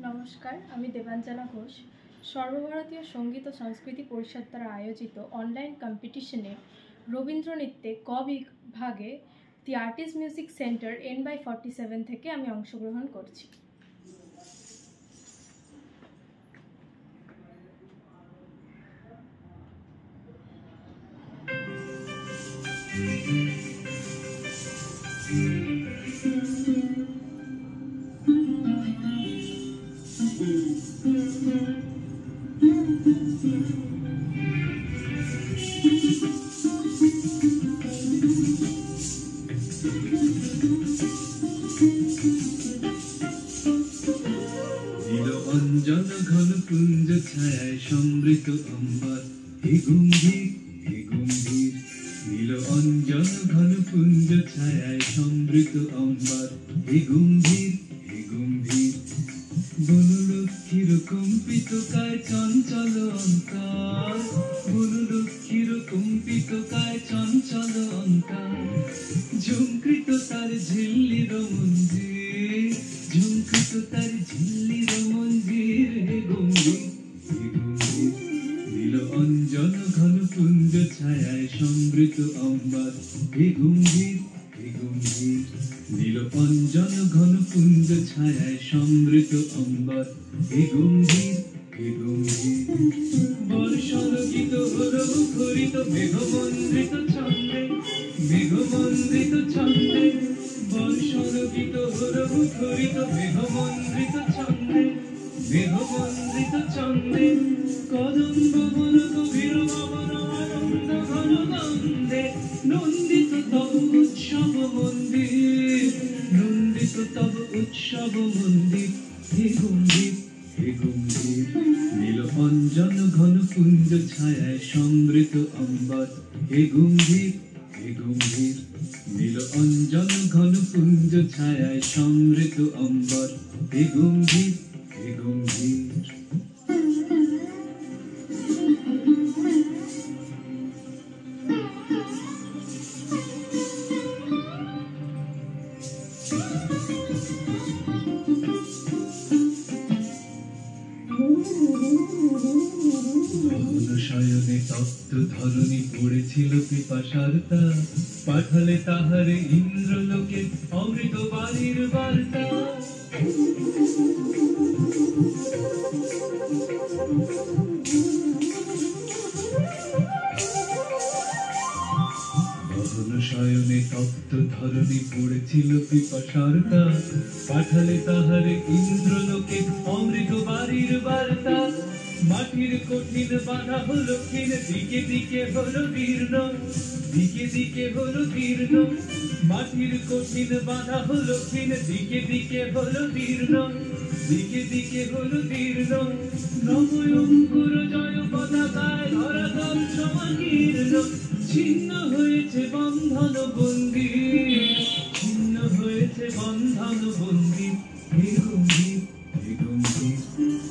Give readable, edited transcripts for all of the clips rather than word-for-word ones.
নমস্কার, আমি দেবাঞ্জনা ঘোষ। সর্বভারতীয় সঙ্গীত ও সংস্কৃতি পরিষদ দ্বারা আয়োজিত অনলাইন কম্পিটিশনে রবীন্দ্র নৃত্যে ক বিভাগে দি আর্টিস্ট মিউজিক সেন্টার N/47 থেকে আমি অংশগ্রহণ করছি। অঞ্জন ঘন কুঞ্জ ছায়ায় সমৃত অম্বর হে গম্ভীর হে গম্ভীর নীল অঞ্জন ঘন কুঞ্জ ছায়ায় সমৃত অম্বর হে গম্ভীর হে গম্ভীর বনলক্ষ্মীর কম্পিত কায় চঞ্চল অন্তর বনলক্ষ্মীর কম্পিত কায় চঞ্চল অন্তর ঝুমকৃত তার ঝিল্লির মঞ্জির ঝুমকৃত তার ঝিল্লির মঞ্জির হে গম্ভীর হে গম্ভীর নীল অঞ্জন ঘন কুঞ্জ ছায়ায় সমৃত অম্বর হে গম্ভীর হে গম্ভীর নীল অঞ্জন ঘন কুঞ্জ ছায়ায় সমৃত অম্বর হে গম্ভীর হে গম্ভীর বর্ষণ গীত হল মুখরিত মেঘমন্দ্রিত ছন্দে মেঘমন্দ্রিত ছন্দে বর্ষণ গীত হল মুখরিত মেঘমন্দ্রিত ছন্দে মেঘমন্দ্রিত ছন্দে কদম্ব বন গভীর ভবন আনন্দ ঘন গন্ধে নন্দিত তব উৎসব মন্দির নন্দিত তব উৎসব মন্দির হে গম্ভীর হে গম্ভীর নীল অঞ্জন ঘন কুঞ্জ ছায়ায় সমৃত অম্বর হে গম্ভীর হে গম্ভীর নীল অঞ্জন ঘন কুঞ্জ ছায়ায় সমৃত অম্বর হে গম্ভীর হে গম্ভীর শয়নে তপ্ত ধরণী পড়েছিল পিপাসার্তা পাঠালে তাহারে ইন্দ্রলোকে অমৃত বাড়ির বার্তা শয়নে তপ্ত ধরণী পড়েছিল পিপাসার্তা পাঠালে তাহারে ইন্দ্রলোকে অমৃত বাড়ির বার্তা মাটির কঠিন বাধা হলো ক্ষীণ দিকে দিকে হলো দীর্ণ দিকে দিকে হলো দীর্ণ মাটির কঠিন বাধা হলো ক্ষীণ দিকে দিকে হলো দীর্ণ দিকে দিকে হলো দীর্ণ নবয়ঙ্কুর জয় পতাকায় ধরাতল সমাকীর্ণ ছিন্ন হয়েছে বন্ধন বন্দী ছিন্ন হয়েছে বন্ধন বন্দী হে গম্ভীর হে গম্ভীর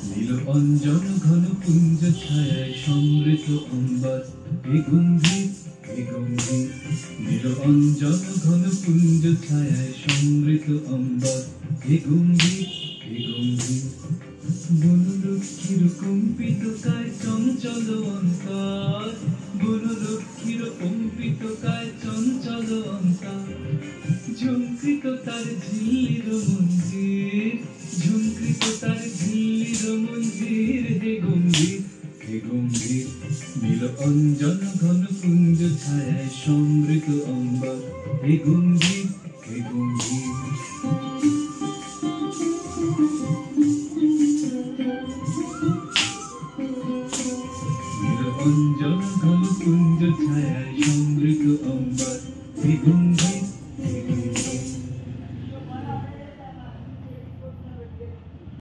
নীল অঞ্জন ঘন কুঞ্জ ছায়ায় সমৃত অম্বর হে গম্ভীর হে গম্ভীর নীল অঞ্জন ঘন কুঞ্জ ছায়ায় সমৃত অম্বর হে গম্ভীর হে গম্ভীর বনলক্ষ্মীর কম্পিত কায় চঞ্চল অন্তর বনলক্ষ্মীর কম্পিত কায় চঞ্চল অন্তর ঝুমকৃত তার ঝিল্লির মঞ্জির ঝুমকৃত তার ঝিল্লির মঞ্জির হে গম্ভীর হে গম্ভীর নীল অঞ্জন ঘন কুঞ্জ ছায়ায় সমৃত অম্বর হে গম্ভীর হে গম্ভীর নীল অঞ্জন ঘন কুঞ্জ ছায়ায় সমৃত অম্বর হে গম্ভীর